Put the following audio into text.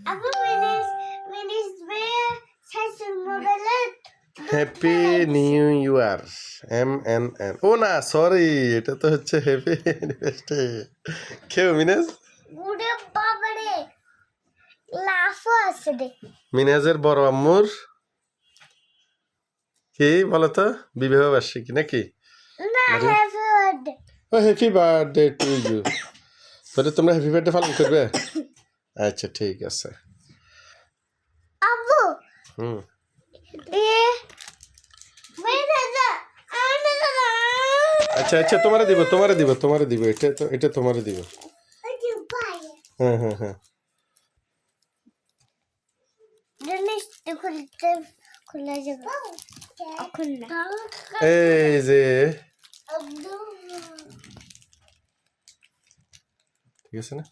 Aber wenn ich sehe, das heißt im Mobilett. Happy new year MNN ও না sorry এটা তো হচ্ছে happy anniversary কেউ মিনাজ Gute Babere. Lafa আছে দে। মিনাজের বড় আম্মুর কি বলো তো বিবাহ বার্ষিকী নাকি না হ্যাপি বার্থডে। ও হ্যাপি বার্থডে টু ইউ তাহলে তোমরা হ্যাপি বার্থডে পালন করবে আচ্ছা ঠিক আছে আব্বু হুম এ মেয়েটা আচ্ছা আচ্ছা তোমারে দিব এটা তোমারে দিব হ্যাঁ হ্যাঁ হ্যাঁ জিনিস খুলে যাবে এখন না এই যে ঠিক আছে না